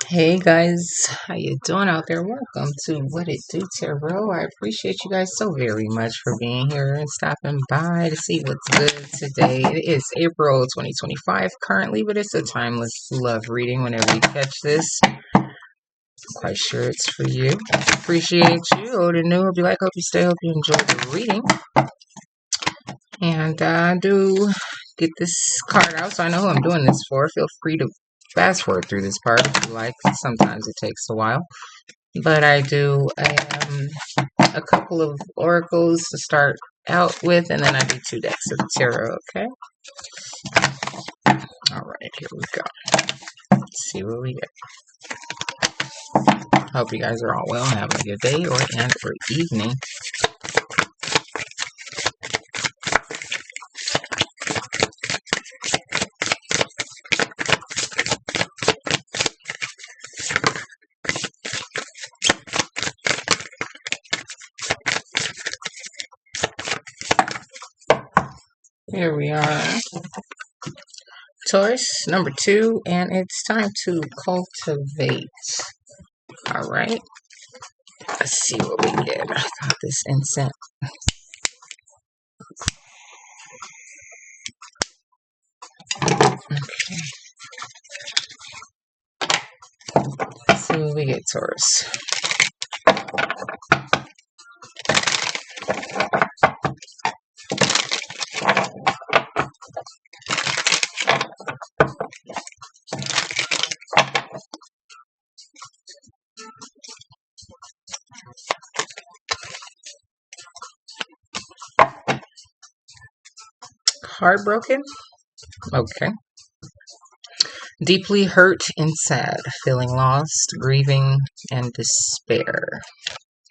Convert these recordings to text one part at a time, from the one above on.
Hey guys, how you doing out there? Welcome to What It Do Tarot. I appreciate you guys so very much for being here and stopping by to see what's good today. It is April 2025 currently, but it's a timeless love reading whenever you catch this. I'm quite sure it's for you. Appreciate you. Old and new, hope you like, hope you stay, hope you enjoy the reading. And I do get this card out so I know who I'm doing this for. Feel free to fast forward through this part if you like. Sometimes it takes a while. But I do a couple of oracles to start out with, and then I do 2 decks of tarot, okay? Alright, here we go. Let's see what we get. Hope you guys are all well and having a good day or evening. Here we are. Taurus, number 2, and it's time to cultivate. Alright. Let's see what we get. I got this incense. Okay. Let's see what we get, Taurus. Heartbroken? Okay. Deeply hurt and sad, feeling lost, grieving, and despair.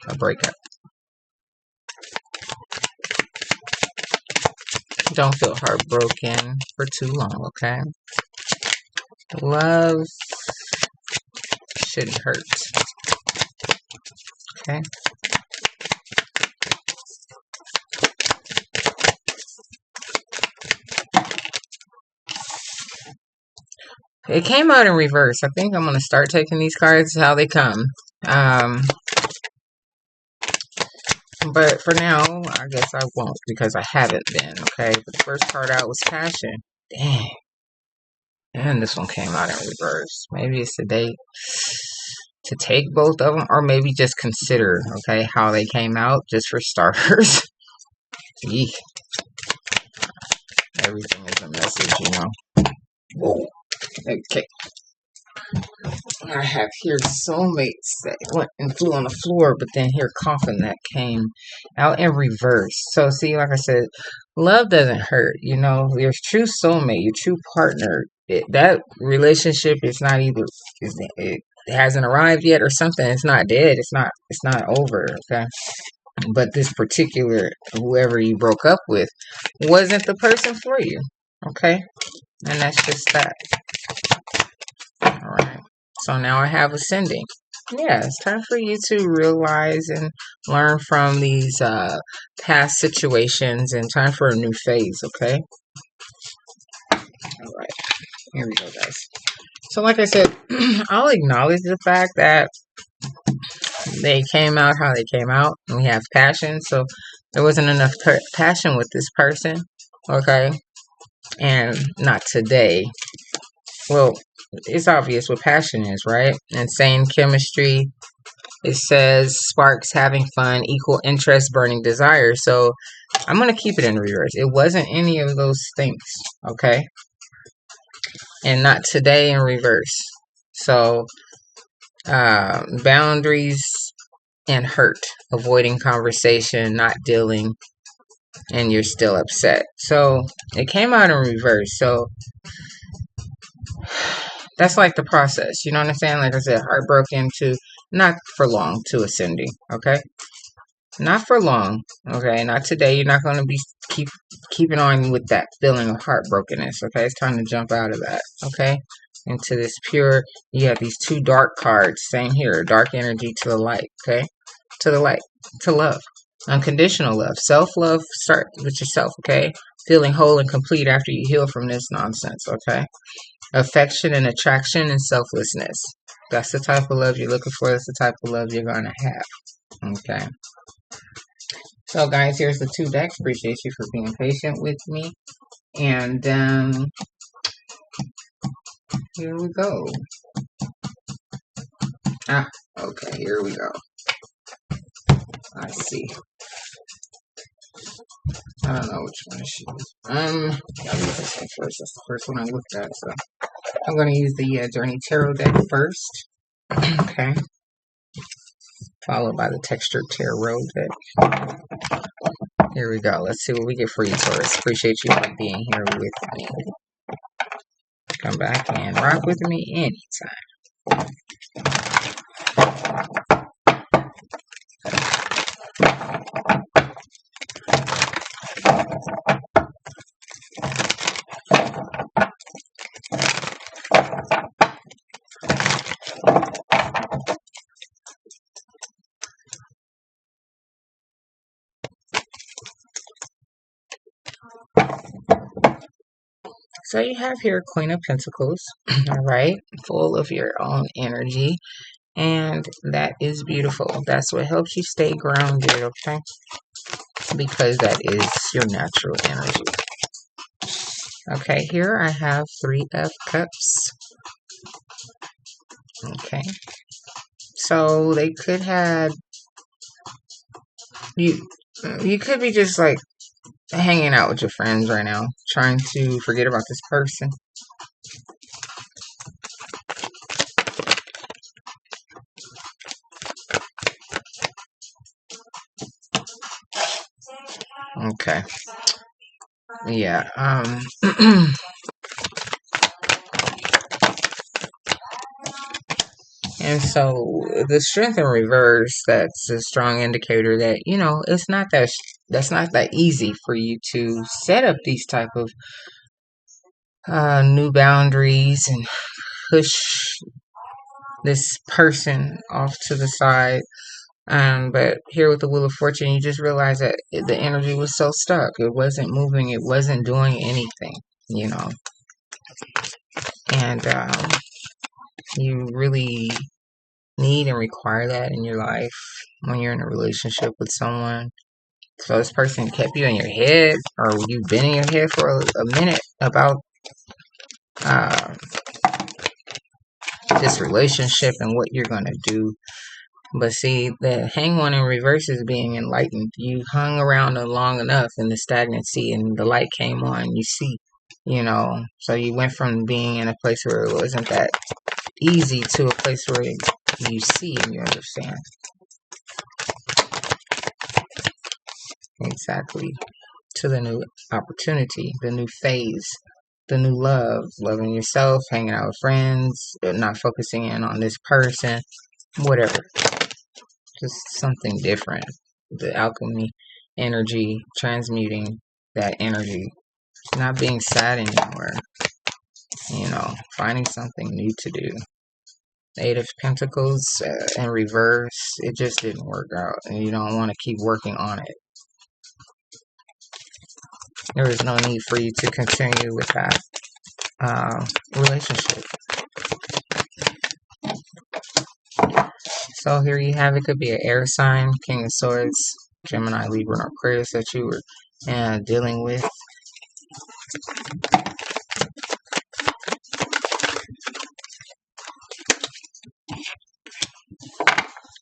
A breakup. Don't feel heartbroken for too long, okay? Love shouldn't hurt. Okay? It came out in reverse. I think I'm going to start taking these cards how they come. But for now, I guess I won't because I haven't been, okay? But the first card out was passion. Dang. And this one came out in reverse. Maybe it's a day to take both of them, or maybe just consider, okay, how they came out, just for starters. Eek. Everything is a message, you know. Whoa. Okay. I have here soulmates that went and flew on the floor, but then here coffin that came out in reverse. So see, like I said, love doesn't hurt. You know, your true soulmate, your true partner, that relationship is not either, it hasn't arrived yet or something. It's not dead. It's not over. Okay. But this particular, whoever you broke up with, wasn't the person for you. Okay. And that's just that. Alright, so now I have ascending. Yeah, it's time for you to realize and learn from these past situations and time for a new phase, okay? Alright, here we go, guys. So like I said, I'll acknowledge the fact that they came out how they came out. And we have passion, so there wasn't enough passion with this person, okay? And not today. Well, it's obvious what passion is, right? Insane chemistry. It says sparks, having fun, equal interest, burning desire. So I'm going to keep it in reverse. It wasn't any of those things, okay? And not today in reverse. So boundaries and hurt, avoiding conversation, not dealing, and you're still upset. So it came out in reverse. So that's like the process, you know what I'm saying? Like I said, heartbroken to not for long to ascending, okay? Not for long, okay? Not today. You're not going to be keeping on with that feeling of heartbrokenness, okay? It's time to jump out of that, okay? Into this pure, you have these 2 dark cards, same here, dark energy to the light, okay? To the light, to love, unconditional love, self-love, start with yourself, okay? Feeling whole and complete after you heal from this nonsense, okay? affection and attraction and selflessness. That's the type of love you're looking for. That's the type of love you're going to have. Okay. So, guys, here's the 2 decks. Appreciate you for being patient with me. And here we go. Okay, here we go. I see. I don't know which one to choose. I'll use this one first. That's the first one I looked at. So I'm going to use the Journey Tarot deck first. Okay. Followed by the Textured Tarot deck. Here we go. Let's see what we get for you, Taurus. Appreciate you for being here with me. Come back and rock with me anytime. So you have here Queen of Pentacles, all right, full of your own energy, and that is beautiful. That's what helps you stay grounded, okay, because that is your natural energy. Okay, here I have 3 of Cups. Okay, so they could have, you could be just like hanging out with your friends right now, trying to forget about this person. Okay. Yeah. And so the strength in reverse, that's a strong indicator that, you know, it's not that's not that easy for you to set up these type of new boundaries and push this person off to the side. But here with the Wheel of Fortune, you just realize that the energy was so stuck. It wasn't moving. It wasn't doing anything, you know. And you really need and require that in your life when you're in a relationship with someone. So this person kept you in your head, or you've been in your head for a minute about this relationship and what you're going to do. But see, the Hanged One in reverse is being enlightened. You hung around long enough in the stagnancy, and the light came on. You see, you know. So you went from being in a place where it wasn't that easy to a place where you see and you understand. Exactly. To the new opportunity, the new phase, the new love, loving yourself, hanging out with friends, not focusing in on this person, whatever. Just something different. The alchemy energy, transmuting that energy. Not being sad anymore. You know, finding something new to do. 8 of Pentacles in reverse, it just didn't work out. And you don't want to keep working on it. There is no need for you to continue with that relationship. So here you have it. Could be an air sign, King of Swords, Gemini, Libra, or Aquarius that you were dealing with.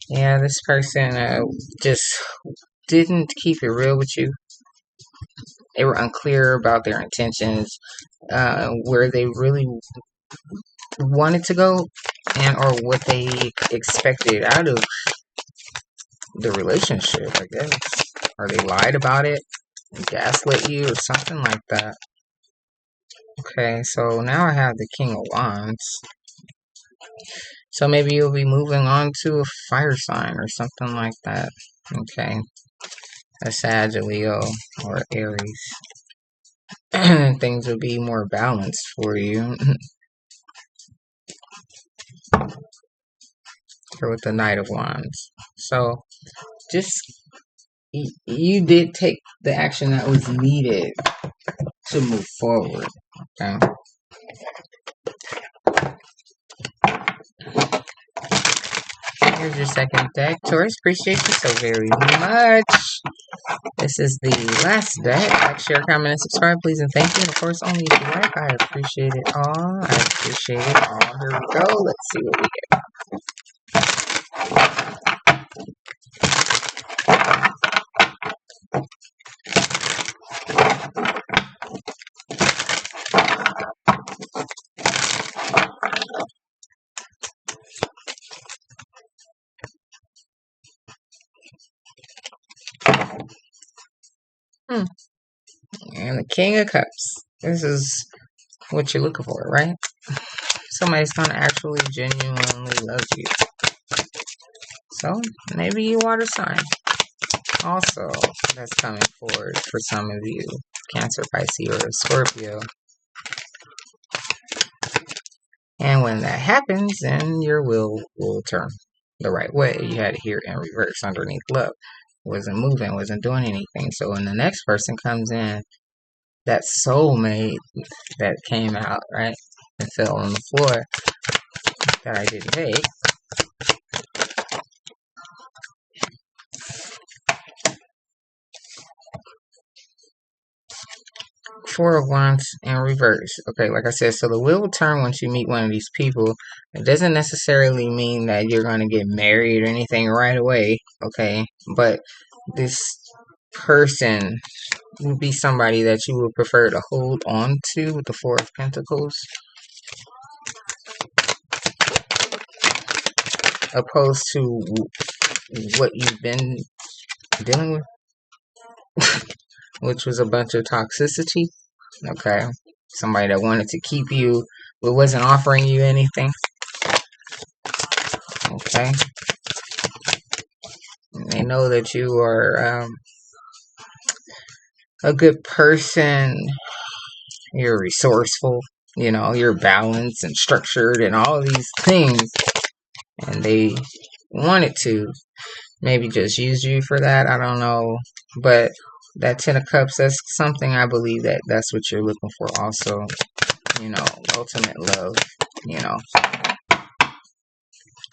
Yeah, this person just didn't keep it real with you. They were unclear about their intentions, where they really wanted to go, and or what they expected out of the relationship, I guess. Or they lied about it, and gaslit you, or something like that. Okay, so now I have the King of Wands. So maybe you'll be moving on to a fire sign or something like that. Okay. A Sag, a Leo, or Aries. Things will be more balanced for you. Here with the Knight of Wands. So just, you did take the action that was needed to move forward. Okay. Here's your second deck. Taurus, appreciate you so very much. This is the last deck. Like, share, comment, and subscribe, please, and thank you. And of course, only if you like. I appreciate it all. I appreciate it all. Here we go. Let's see what we get. And the King of Cups. This is what you're looking for, right? Somebody's going to actually genuinely love you. So, maybe you water sign. Also, that's coming forward for some of you. Cancer, Pisces, or Scorpio. And when that happens, then your will turn the right way. You had it here in reverse underneath love. Wasn't moving, wasn't doing anything. So when the next person comes in, that soulmate that came out, right, and fell on the floor that I didn't take. Four of Wands in reverse. Okay, like I said, so the wheel will turn once you meet one of these people. It doesn't necessarily mean that you're going to get married or anything right away, okay? But this person would be somebody that you would prefer to hold on to with the Four of Pentacles, opposed to what you've been dealing with, which was a bunch of toxicity. Okay, somebody that wanted to keep you but wasn't offering you anything. Okay, and they know that you are a good person. You're resourceful. You know, you're balanced and structured and all of these things, and they wanted to maybe just use you for that. I don't know, but that Ten of Cups, that's something I believe that that's what you're looking for also. You know, ultimate love, you know.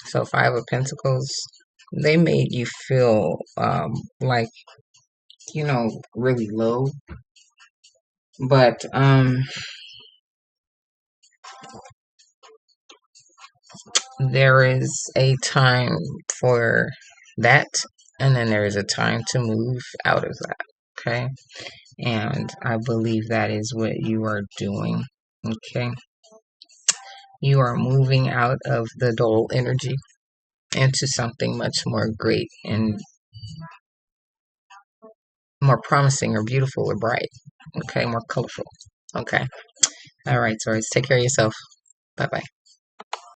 So Five of Pentacles, they made you feel like, you know, really low. But there is a time for that, and then there is a time to move out of that. Okay, and I believe that is what you are doing. Okay, you are moving out of the dull energy into something much more great and more promising or beautiful or bright. Okay, more colorful. Okay, all right, Taurus, take care of yourself. Bye bye.